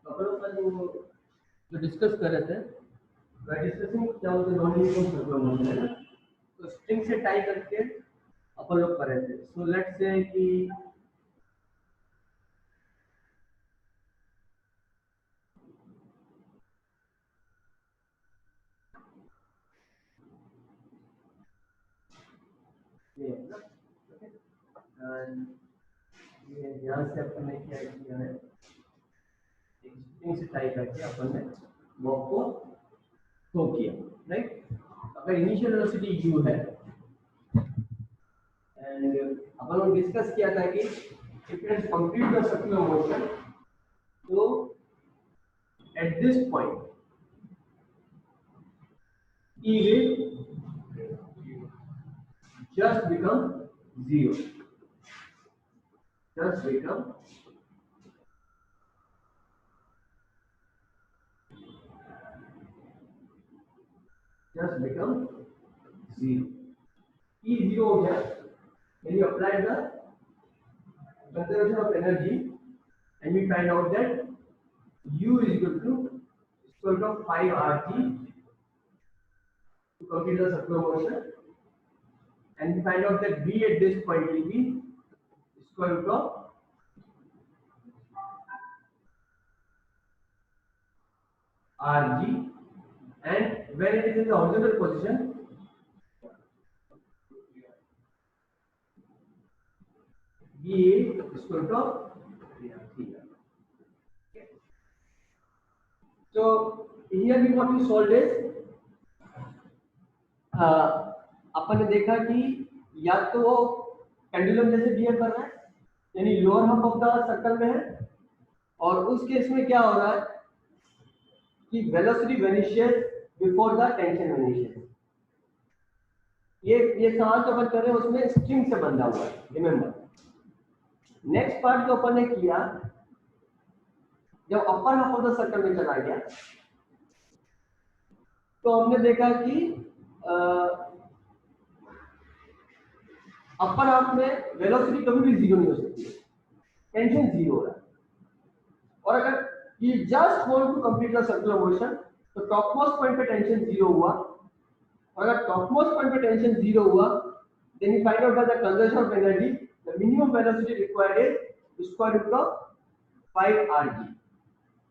अपन लोग का जो डिस्कस कर रहे थे, वह डिस्कसिंग क्या होता है, नॉन यूनिफॉर्म सर्कुलर मोशन है ना, तो स्ट्रिंग से टाई करके अपन लोग कर रहे थे। सो लेट्स से कि ये है ना, एंड ये यहाँ से अपन ने क्या किया है, एक स्ट्रिंग से टाई करके अपन ने बॉब को थ्रो किया, राइट। अगर इनिशियल वेलोसिटी u है एंड अपन लोग डिस्कस किया था कि if it is complete the circular motion, तो at this point e will just become zero, just become zero, e zero हो गया when you apply the conservation of energy and we find out that u is equal to square root of 5 RT to complete the circular motion, and we find out that v at this point will be square root of Rg, and when it is in the horizontal position, v is square root of theta. So here we what we solved is अपन ने देखा कि या तो वो pendulum जैसे behave कर रहा है, यानी lower half of the circle में है, और उस केस में क्या हो रहा है कि velocity vanishes before the tension vanishes. ये सवाल जो अपन कर रहे हैं उसमें स्ट्रिंग से बंधा हुआ है, रिमेंबर। नेक्स्ट पार्ट जो अपन ने किया, जब upper half of the circle में चला गया तो हमने देखा कि अपर हाफ में वेलोसिटी कभी भी जीरो नहीं हो सकती है, टेंशन जीरो हो रहा है। और अगर you just want to complete the circular motion, तो टॉप मोस्ट पॉइंट पे टेंशन जीरो हुआ, और अगर टॉप मोस्ट पॉइंट पे टेंशन जीरो हुआ, then you find out by the conservation of energy the minimum velocity required is square root of 5 rg,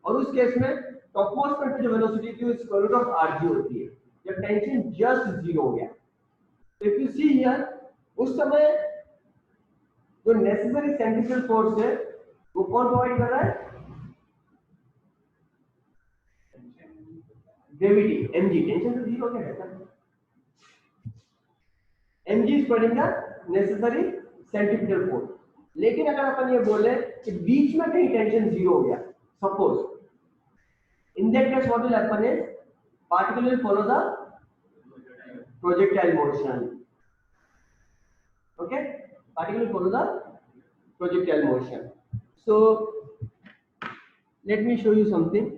और उस case में टॉप मोस्ट पॉइंट पे जो वेलोसिटी थी वो स्क्वायर रूट ऑफ rg होती है जब टेंशन जस्ट जीरो हो गया। तो इफ यू सी हियर, उस समय जो नेसेसरी सेंट्रिफ्यूगल फोर्स है वो कौन प्रोवाइड कर रहा है, ग्रेविटी, mg। टेंशन तो जीरो क्या रहता है, mg is providing the necessary centrifugal force. लेकिन अगर अपन ये बोले कि बीच में कहीं टेंशन जीरो हो गया, suppose, in that case what will happen is particle will follow the projectile motion, okay, particle will follow the projectile motion. So let me show you something.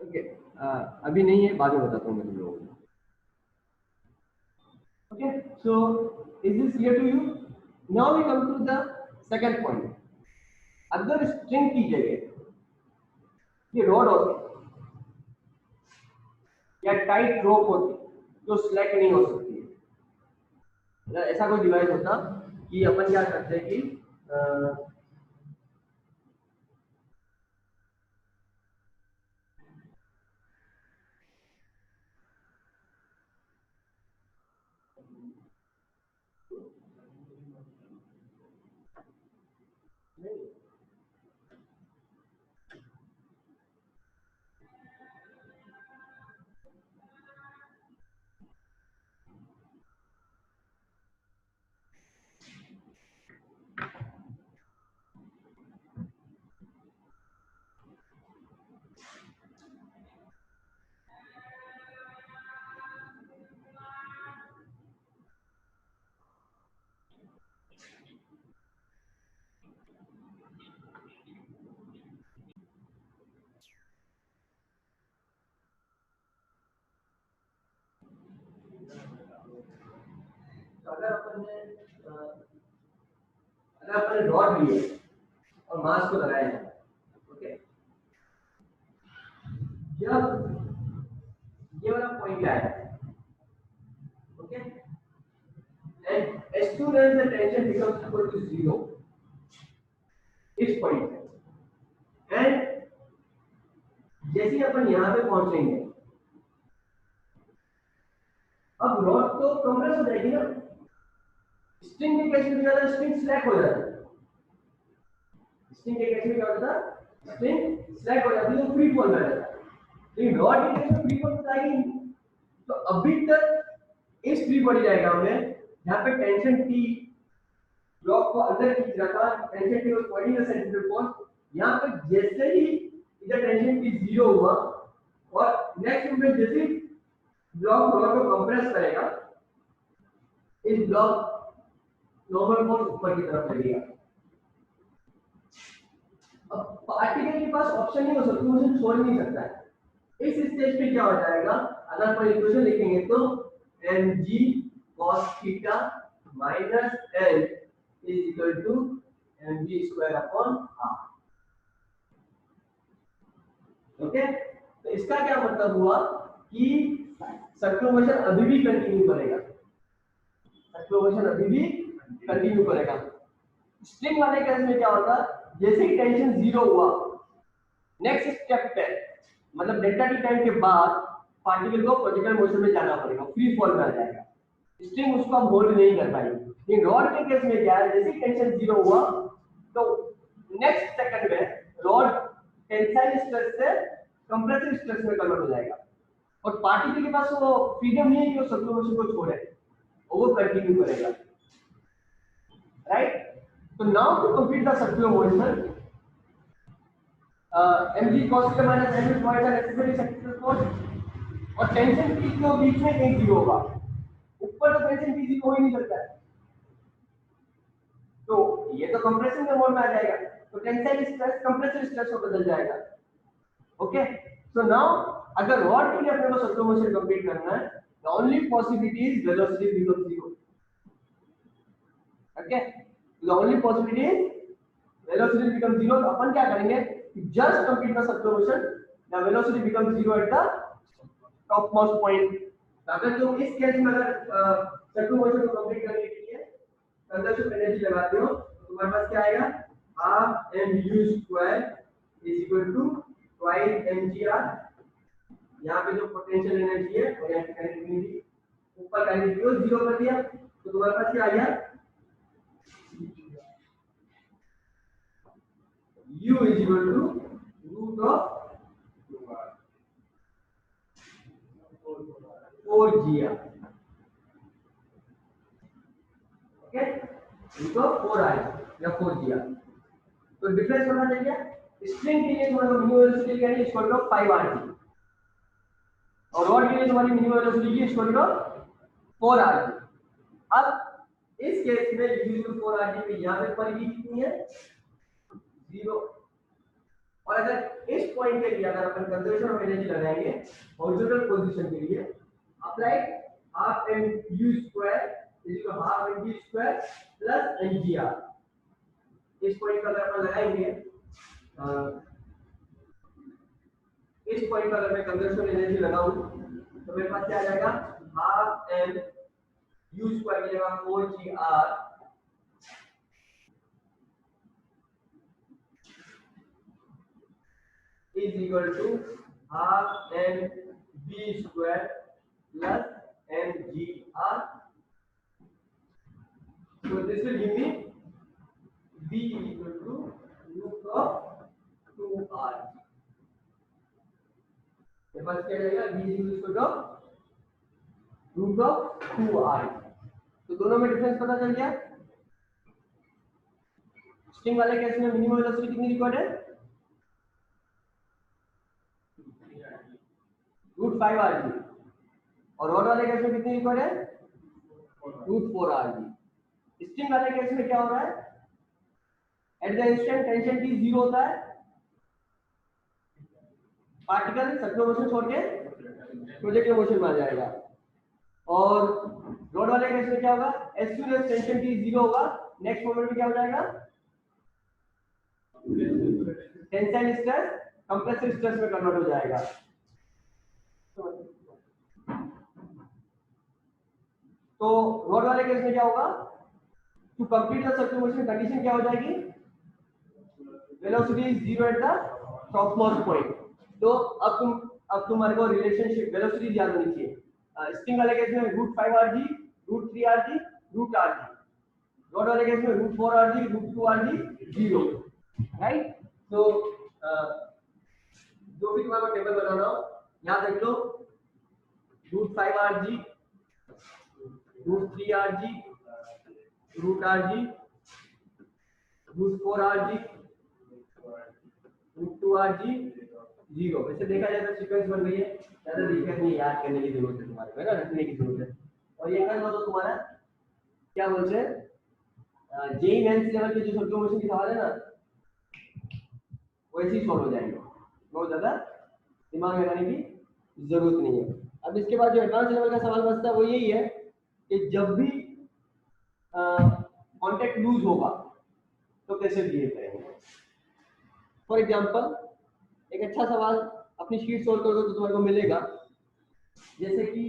Okay, अभी नहीं है, बाद में बताता हूँ मैं तुम लोगों को। Okay, so is this clear to you? Now we come to the second point. अगर स्ट्रिंग की जगह ये रॉड होती या टाइट रोप होती जो स्लैक नहीं हो सकती है, ऐसा कोई डिवाइस होता कि अपन क्या करते हैं कि नहीं, तो अगर अपन ने रॉड लिए और मास को लगाया है, ओके, जब ये वाला पॉइंट आया, okay, and as soon as the tension becomes equal to 0, इस पॉइंट पे, एंड जैसे ही अपन यहाँ पे पहुंचेंगे, अब रॉड तो कंप्रेस हो जाएगी ना, स्ट्रिंग के केस में ज्यादा स्ट्रिंग स्लैक हो जाती है, स्ट्रिंग के केस में क्या होता है, स्ट्रिंग स्लैक हो जाती है, तो फ्री फॉल में रहता है, लेकिन रॉड के केस में फ्री फॉल तो आएगी नहीं। तो अभी तक इस फ्री बॉडी डायग्राम में यहाँ पे टेंशन टी ब्लॉक को अंदर खींच रहा था, tension tea was Poynting the central force, यहाँ पे जैसे ही इधर टेंशन टी 0 हुआ और नेक्स्ट मूवमेंट जैसे ही ब्लॉक रॉड को कंप्रेस करेगा, इस ब्लॉक नॉर्मल फोर्स ऊपर की तरफ लगेगा। अब पार्टिकल के पास ऑप्शन नहीं हो सकता, मुझे छोड़ नहीं सकता है। इस स्टेज पे क्या हो जाएगा, अगर अपन इक्वेशन लिखेंगे तो mg cos theta minus n is equal to mg square upon r। Okay, तो इसका क्या मतलब हुआ कि सर्कुलर मोशन अभी भी कंटिन्यू करेगा, सर्कुलर मोशन अभी भी कंटिन्यू करेगा। स्ट्रिंग वाले केस में क्या होता, जैसे ही टेंशन 0 हुआ, नेक्स्ट स्टेप पे मतलब डेल्टा टी टाइम के बाद पार्टिकल को प्रोजेक्टाइल मोशन में जाना पड़ेगा, फ्री फॉल में आ जाएगा, स्ट्रिंग उसको होल्ड नहीं कर पाएगी। लेकिन रॉड के केस में क्या है, जैसे टेंशन 0 हुआ तो नेक्स्ट सेकंड में रॉड टेंसाइल स्ट्रेस से कंप्रेसिव स्ट्रेस में कन्वर्ट हो जाएगा, और पार्टिकल के पास वो फ्रीडम नहीं है कि वो सर्कुलर मोशन को छोड़े, वो कंटिन्यू करेगा, राइट। तो now to complete the circular motion, mg cos theta minus n is wide necessary sector force, और टेंशन T के बीच में कहीं 0 होगा, ऊपर तो टेंशन T 0 हो ही नहीं सकता है, तो ये तो कंप्रेसिंग के मोड में आ जाएगा, तो टेंसाइल स्ट्रेस कंप्रेसिव स्ट्रेस में बदल जाएगा। ओके, सो नाउ अगर रॉड के लिए अपने को सर्कुलर मोशन कंप्लीट करना है, the only possibility is velocity become 0। Okay, the only possibility is velocity become 0। तो अपन क्या करेंगे, just complete the circular motion, the velocity becomes 0 at the topmost point। अगर तुम इस केस में अगर सर्कुलर मोशन को कंप्लीट करने के लिए कंजर्वेशन एनर्जी लगाते हो, तो तुम्हारे पास क्या आएगा, half mu square is equal to twice mgr। यहाँ पे जो पोटेंशियल एनर्जी है और यहाँ पे काइनेटिक एनर्जी, ऊपर काइनेटिक को 0 कर दिया, तो तुम्हारे पास क्या आ गया, u is equal to root of 4gr। Okay, root of 4r या 4gr। तो डिफरेंस पता चल गया। स्ट्रिंग के लिए तुम्हारा मिनिमम वेलोसिटी क्या है, स्क्वायर रूट ऑफ 5r, और रॉड के लिए तुम्हारी मिनिमम वेलोसिटी की स्क्वायर रूट ऑफ 4r। अब इस केस में u इक्वल 4r पे यहां पे पर कितनी है, 0। और अगर इस पॉइंट के लिए अगर अपन कंजर्वेशन ऑफ एनर्जी लगाएंगे हॉरिजॉन्टल पोजीशन के लिए, apply half M U square is equal to half M G square plus M G R. इस पॉइंट पर अगर अपन लगाएंगे, इस पॉइंट पर अगर मैं कंजर्वेशन एनर्जी लगाऊं तो मेरे पास क्या आ जाएगा, हाफ एम यू स्क्वायर की जगह 4gr is equal to half mv square plus mgr। So this will give me v equal to मेरे पास क्या जाएगा v is equal to root of 2r। तो दोनों में डिफरेंस पता चल गया। स्ट्रिंग वाले केस में मिनिमम वेलोसिटी कितनी रिक्वायर्ड है रूट 5rg, और रॉड वाले केस में कितनी रिक्वायर्ड है रूट 4rg। स्ट्रिंग वाले केस में क्या हो रहा है, at the instant tension T 0 होता है, पार्टिकल सर्कुलर मोशन छोड़ के प्रोजेक्टिव मोशन में आ जाएगा। और रॉड वाले केस में क्या होगा, as soon as tension T 0 होगा, नेक्स्ट मोमेंट में क्या हो जाएगा टेंसाइल स्ट्रेस कंप्रेसिव स्ट्रेस में कन्वर्ट हो जाएगा। तो रॉड वाले केस में क्या होगा, to complete the circular motion condition क्या हो जाएगी, velocity is 0 at the topmost point. तो अब तुम्हारे को रिलेशनशिप वेलोसिटी याद होनी चाहिए। स्ट्रिंग वाले केस में root 5rg, root 3rg, root rg। Rod वाले केस में root 4rg, root 2rg, 0, right. तो जो भी तुम्हारा टेबल बना रहा हूं यहां देख लो, root 5rg, root 3rg, root rg, root 4rg, root 2rg, 0। वैसे देखा जाए तो सीक्वेंस बन गई है, ज्यादा दिक्कत नहीं, याद करने की जरूरत है तुम्हारे को, ना रखने की जरूरत है। और ये कर लो तो तुम्हारा क्या बोलते हैं जेई मेंस लेवल के जो सर्कुलर मोशन के सवाल है ना वैसे ही सॉल्व हो जाएंगे, बहुत ज्यादा दिमाग लगाने की जरूरत नहीं है। अब इसके बाद जो एडवांस लेवल का सवाल बचता है वो यही है कि जब भी कांटेक्ट लूज होगा तो कैसे बिहेव करेंगे। फॉर एग्जांपल एक अच्छा सवाल अपनी शीट सोल्व करोगे तो तुम्हारे को मिलेगा, जैसे कि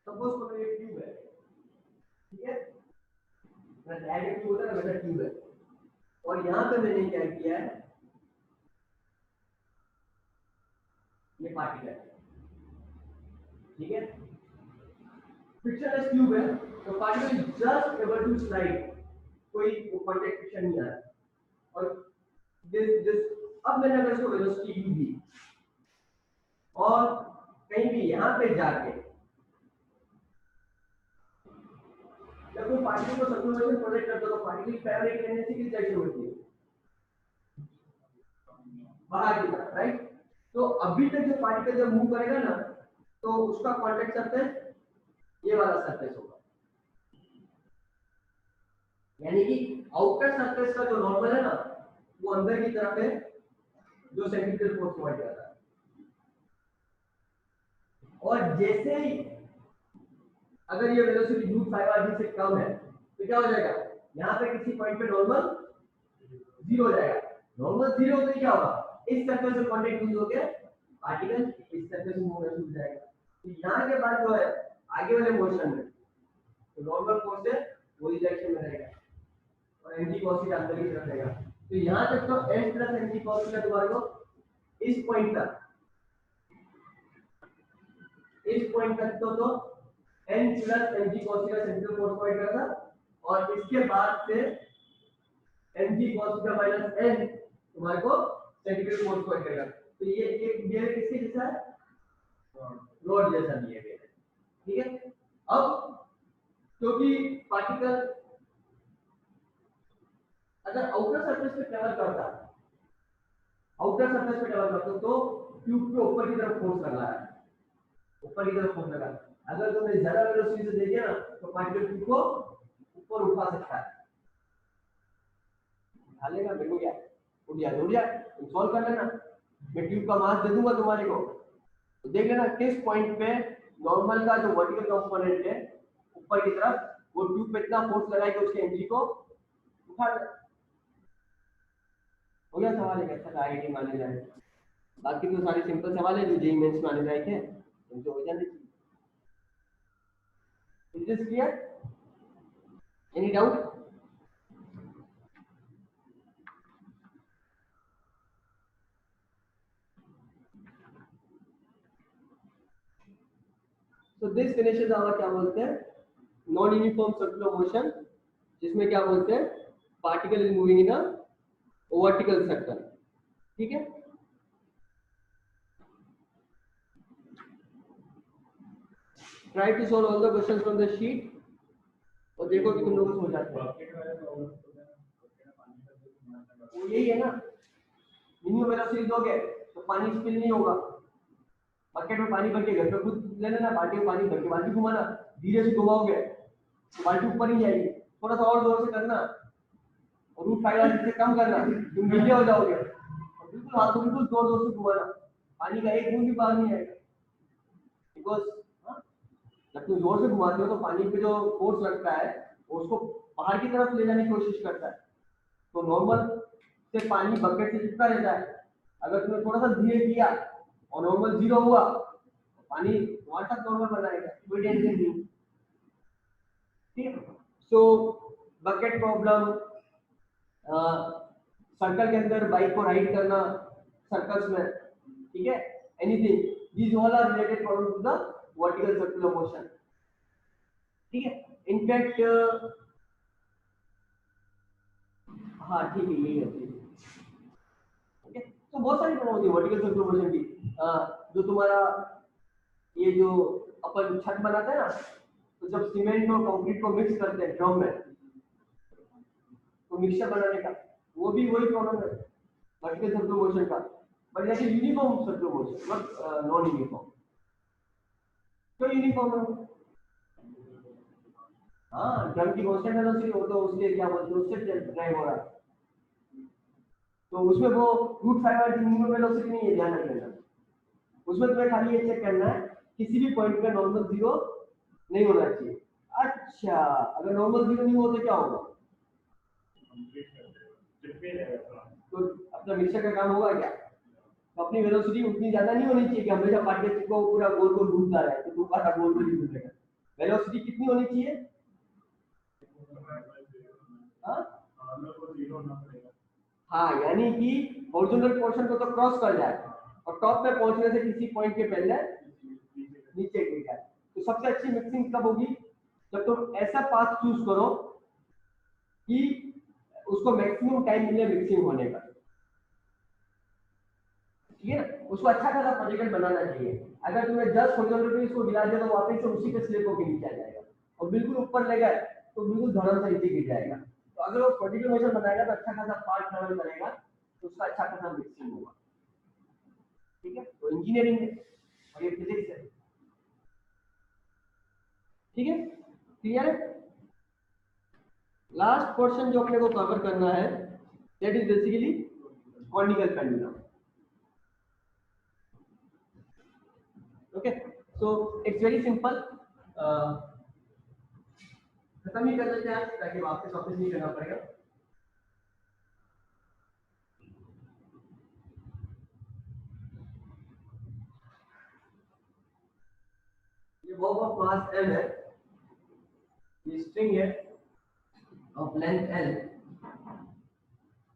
सपोज करो ये ट्यूब है, ठीक है, मैं डायरेक्ट ट्यूब होता है वैसा ट्यूब है, और यहां पे मैंने क्या किया है, ये पार्टिकल है, ठीक है, फ्रिक्शनलेस ट्यूब है, तो particle just able to slide, कोई कांटेक्ट फ्रिक्शन नहीं आ रहा। और दिस अब मैंने अगर इसको वेलोसिटी u दी और कहीं भी यहां पे जाके जब कोई पार्टिकल को सर्कुलर मोशन प्रोजेक्ट करता है तो पार्टिकल की पैरेलल टेंडेंसी किस डायरेक्शन में होती है, बाहर की तरफ, राइट। तो अभी तक जो पार्टिकल जब मूव करेगा ना तो उसका कांटेक्ट सरफेस ये वाला सरफेस होगा, यानी कि आउटर सरफेस का जो नॉर्मल है ना वो अंदर की तरफ है जो सेंट्रीफ्यूगल फोर्स प्रोवाइड कर रहा है। और जैसे ही अगर ये वेलोसिटी रूट 5rg से कम है तो क्या हो जाएगा, यहां पे किसी पॉइंट पे नॉर्मल 0 हो जाएगा। नॉर्मल 0 होते ही क्या होगा, इस सरफेस से कांटेक्ट लूज होकर पार्टिकल इस सरफेस से मूव होना शुरू हो जाएगा। तो यहां के बाद जो है आगे वाले मोशन में तो नॉर्मल फोर्स है वही डायरेक्शन में रहेगा और mg cos थीटा अंदर की तरफ रहेगा। तो यहां तक तो s plus mg cos theta तुम्हारे को इस पॉइंट तक तो n plus mg cos theta central force provide करेगा, और इसके बाद से mg cos theta minus n तुम्हारे को सेंट्रीफ्यूगल फोर्स प्रोवाइड करेगा। तो ये बिहेवियर किसके जैसा है, रॉड जैसा बिहेवियर है, ठीक है। अब क्योंकि पार्टिकल अगर आउटर सरफेस पे ट्रेवल करता तो ट्यूब के ऊपर की तरफ फोर्स लग रहा है, ऊपर की तरफ फोर्स लगा। अगर तुमने ज्यादा वेलोसिटी से देखिए ना तो पार्टिकल ट्यूब को ऊपर उठा सकता है, उठा लेगा, मेरे को क्या उठ जाए तुम सॉल्व कर लेना, मैं ट्यूब का मास दे दूंगा तुम्हारे को, तो देख लेना किस पॉइंट पे नॉर्मल का जो वर्टिकल कंपोनेंट है ऊपर की तरफ वो ट्यूब पे इतना फोर्स लगाएगा उसके एनर्जी को उठा ले। हो गया सवाल एक अच्छा आईआईटी में आने जाए। बाकी तो सारे सिंपल सवाल है जो जेईई मेंस में आने लायक है, उनसे हो जाने चाहिए। Is this clear? Any doubt? So this finishes our क्या बोलते हैं नॉन यूनिफॉर्म सर्कुलर मोशन, जिसमें क्या बोलते हैं particle is moving in a vertical circle. ठीक है, try to solve all the questions from the sheet और देखो कि तुम लोगों को समझ आता है। वो यही है ना, मिनिमम वेलोसिटी दोगे तो पानी स्पिल नहीं होगा। बकेट में पानी भर के घर पे खुद ले लेना, बाल्टी में पानी भर के बाल्टी घुमाना, धीरे से घुमाओगे तो बाल्टी ऊपर ही जाएगी। थोड़ा सा और जोर से करना और रूट फाइव से कम करना, तुम गीले हो जाओगे। और बिल्कुल हाथ को बिल्कुल जोर जोर से घुमाना, पानी का एक बूंद भी बाहर नहीं आएगा। बिकॉज जब तुम जोर से घुमाते हो तो पानी पे जो फोर्स लगता है वो उसको बाहर की तरफ ले जाने की कोशिश करता है। तो नॉर्मल से पानी बकेट से चिपका रहता है, अगर तुमने थोड़ा सा धीरे किया और नॉर्मल जीरो हुआ तो पानी तुम्हारे साथ नॉर्मल बनाएगा, कोई टेंशन नहीं। ठीक, सो बकेट प्रॉब्लम, सर्कल के अंदर बाइक को राइड करना सर्कल्स में, ठीक है, anything, these all are related problem to the vertical circular motion. ठीक है, इनफैक्ट हाँ ठीक है, यही होती है। ठीक है, तो बहुत सारी प्रॉब्लम होती है वर्टिकल सर्कुलर मोशन की। जो तुम्हारा ये जो अपन छत बनाते हैं ना, तो जब सीमेंट और कंक्रीट को मिक्स करते हैं ड्रम में, तो मिक्सचर बनाने का वो भी वही प्रॉब्लम है वर्टिकल सर्कुलर मोशन का, बट जैसे यूनिफॉर्म सर्कुलर मोशन मतलब नॉन यूनिफॉर्म। तो यूनिफॉर्म है, हाँ ड्रम की कांस्टेंट वेलोसिटी हो तो उसके क्या बोलते हैं उससे ड्राइव हो रहा है, तो उसमें वो रूट फाइव वाली मिनिमम वेलोसिटी नहीं है, ध्यान रखना। उसमें तुम्हें खाली ये चेक करना है किसी भी पॉइंट पे नॉर्मल जीरो नहीं होना चाहिए। अच्छा, अगर नॉर्मल जीरो नहीं हो तो क्या होगा? तो अपना मिक्सर का काम होगा क्या? तो अपनी वेलोसिटी उतनी ज्यादा नहीं होनी चाहिए कि हमेशा पार्टिकल को पूरा गोल गोल घूमता रहे, तो दोबारा गोल गोल ही घूमेगा। वेलोसिटी कितनी होनी चाहिए? हाँ हाँ, यानी कि हॉरिजॉन्टल पोर्शन को तो क्रॉस कर जाए और टॉप पे पहुंचने से किसी पॉइंट के पहले नीचे गिर जाए। तो सबसे अच्छी मिक्सिंग कब होगी? जब तुम ऐसा पाथ चूज करो कि उसको मैक्सिमम टाइम मिले मिक्सिंग होने का। ठीक है ना, उसको अच्छा खासा प्रोजेक्ट बनाना चाहिए। अगर तुम्हें 10 हॉरिजॉन्टल पे इसको गिरा दिया तो वापस से उसी पे स्लिप होकर नीचे आ जाएगा, और बिल्कुल ऊपर ले गए तो बिल्कुल धड़म से नीचे गिर जाएगा। तो अगर वो पर्टिकुलर मेजर बनाएगा तो अच्छा खासा पार्ट ट्रेवल करेगा, तो उसका अच्छा खासा मिक्सिंग होगा। ठीक है, तो इंजीनियरिंग है और ये फिजिक्स है। ठीक है, क्लियर है? लास्ट पोर्शन जो अपने को कवर करना है that is basically conical pendulum. Okay, so it's very simple, खत्म ही कर लेते हैं आज ताकि वापस वापस नहीं करना पड़ेगा। ये बॉब ऑफ मास एम है, ये स्ट्रिंग है ऑफ लेंथ एल।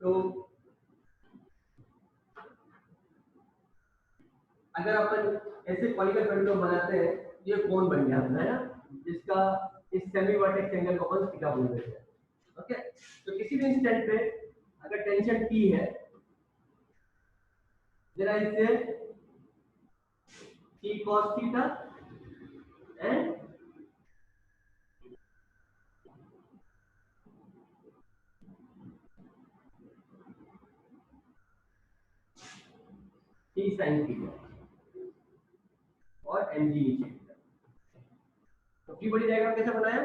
तो अगर अपन ऐसे कॉनिकल पेंडुलम बनाते हैं, ये कोन बन गया है ना, जिसका इस सेमी वर्टेक्स एंगल को अपन थीटा बोल देते हैं। ओके, तो किसी भी इंस्टेंट पे अगर टेंशन टी है, जरा इससे T cos theta and T sin theta और एम जी नीचे। तो की बड़ी डायग्राम कैसे बनाया?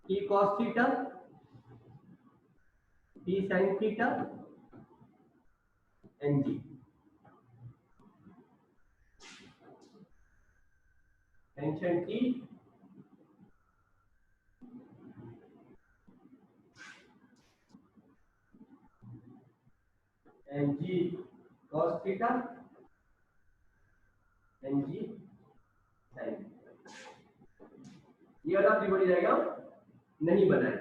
T cos theta, T sin theta, N G, tension T, N G cos theta N G sine. ये वाला फ्री बॉडी डायग्राम नहीं बनाए,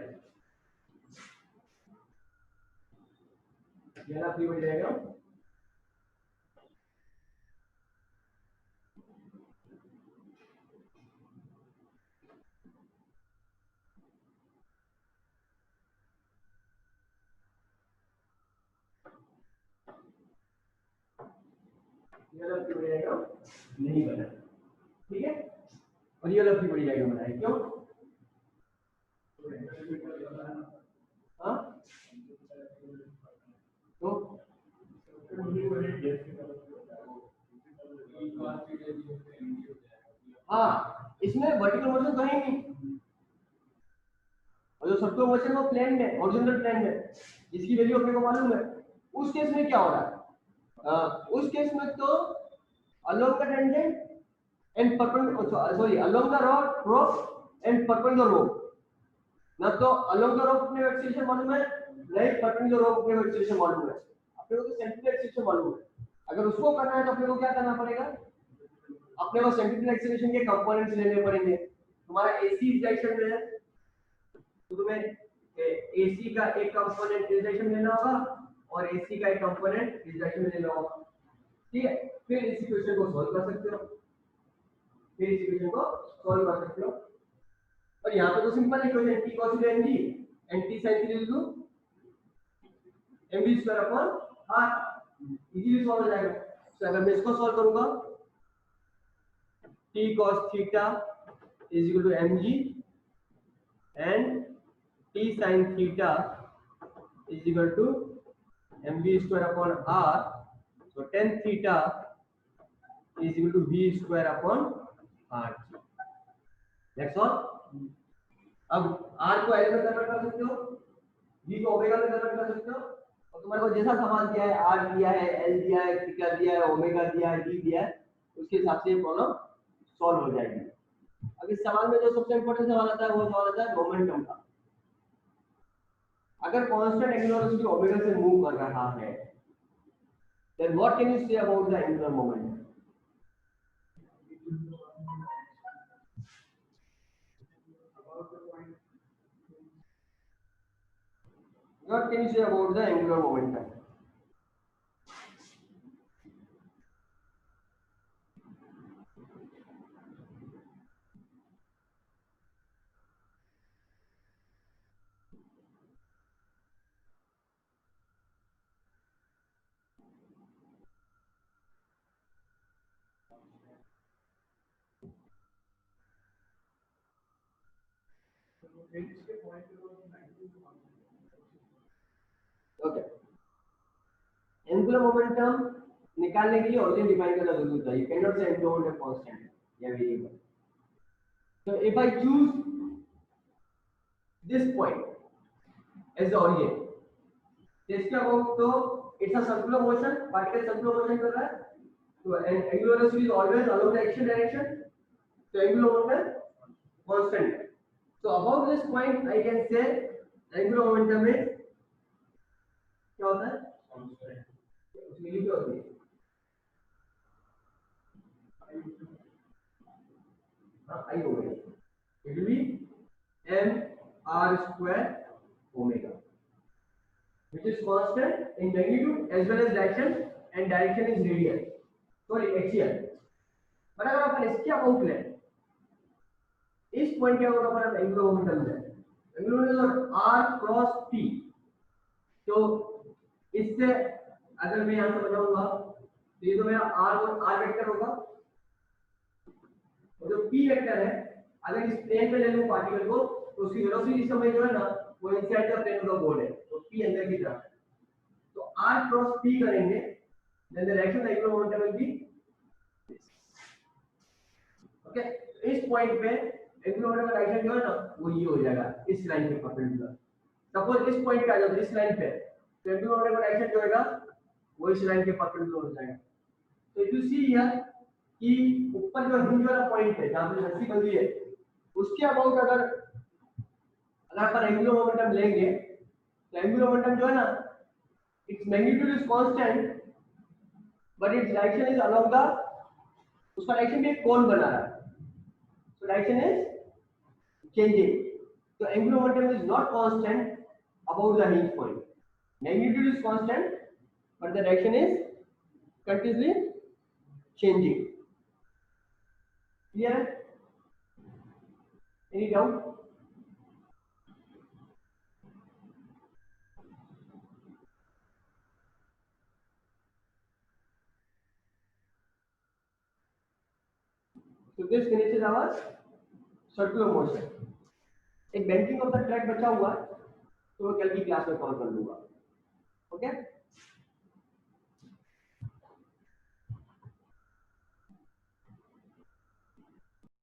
ये वाला फ्री बॉडी डायग्राम नहीं बना, ठीक है। और ये वाला फ्री बॉडी डायग्राम बनाए, क्यों? हाँ तो हाँ, इसमें वर्टिकल मोशन तो है ही नहीं, और जो सर्कुलर मोशन वो प्लेन में, हॉरिजॉन्टल प्लेन में, जिसकी वैल्यू अपने को मालूम है। उस केस में क्या हो रहा है? उस केस में तो along the tangent and perpendicular, sorry, along the rope and perpendicular rope, ना तो along the rope अपने एक्सेलरेशन मालूम है, नहीं perpendicular rope अपने एक्सेलरेशन मालूम है। अपने को तो सेंट्रिपिटल एक्सेलरेशन मालूम है। अगर उसको करना है तो अपने को क्या करना पड़ेगा? अपने को सेंट्रिपिटल एक्सेलरेशन के कंपोनेंट्स लेने पड़ेंगे। तुम्हारा एसी डायरेक्शन में है तो तुम्हें एसी का एक कंपोनेंट इस डायरेक्शन में लेना होगा और एसी का एक कंपोनेंट इस डायरेक्शन में लेना होगा, ठीक है। फिर इस इक्वेशन को सॉल्व कर सकते हो, फिर इस इक्वेशन को सॉल्व कर सकते हो। और यहाँ पे तो simple equation t cos theta mg and t sin theta equal to mv square upon r, easily solve हो जाएगा। तो अगर मैं इसको सॉल्व करूंगा, t cos theta is equal to mg and t sin theta is equal to mv square upon r, so tan theta is equal to v square upon r। That's all। अब r को l में convert कर सकते हो, v को omega में convert कर सकते हो, और तुम्हारे को जैसा सवाल दिया है, r दिया है, l दिया है, थीटा दिया है, ओमेगा दिया है, d दिया है, उसके हिसाब से ये प्रॉब्लम सॉल्व हो जाएगी। अब इस सवाल में जो सबसे इंपॉर्टेंट सवाल आता है वो सवाल आता है मोमेंटम का। अगर कांस्टेंट एंगुलर वेलोसिटी ओमेगा से मूव कर रहा है, then what can you say about the angular momentum? What can you say about the angular momentum? Okay, angular momentum निकालने के लिए ओरिजिन डिफाइन करना जरूरी होता है। यू कैन नॉट से एंगुलर मोमेंटम कांस्टेंट या variable. So if I choose this point as the origin, this क्या हो तो it's a circular motion, particle circular motion कर रहा है, तो angular velocity is always along the axial direction, so angular momentum constant है। So about this point I can say angular momentum is क्या होता है? Constant। उसमें लिखी होती है I omega, it will be m r square omega, which is constant in magnitude as well as direction, and direction is radial, sorry axial। पर अगर अपन इसके अबाउट लें, इस पॉइंट के अबाउट अपन एंगुलर मोमेंटम लें, angular momentum r cross p, तो इससे अगर मैं यहां से बनाऊंगा तो ये तो मेरा r वेक्टर होगा, और जो p वेक्टर है अगर इस प्लेन में ले लूं पार्टिकल को तो उसकी वेलोसिटी समय जो है ना वो inside the plane of the body है, तो p अंदर की तरफ है, तो r क्रॉस p करेंगे then the direction of angular momentum will be okay. इस पॉइंट पे एंगुलर मोमेंटम का डायरेक्शन जो है ना वो ये हो जाएगा इस लाइन के परपेंडिकुलर। सपोज इस पॉइंट पे आ जाओ इस लाइन पे, तो एंगुलर मोमेंटम का डायरेक्शन जो होगा वो इस लाइन के परपेंडिकुलर हो जाएगा। तो इफ यू सी हियर कि ऊपर जो हिंज वाला पॉइंट है जहां पे रस्सी बंधी है उसके अबाउट अगर अपन एंगुलर मोमेंटम लेंगे तो एंगुलर मोमेंटम जो है ना its magnitude is constant but its direction is along the, उसका डायरेक्शन भी एक कोण बना रहा है, so direction is changing. So angular momentum is not constant about the hinge point. Magnitude is constant but the direction is continuously changing. Clear? Any doubt? So this finishes our circular motion. एक bending of the track बचा हुआ है तो वो कल की class में call कर लूंगा. ओके.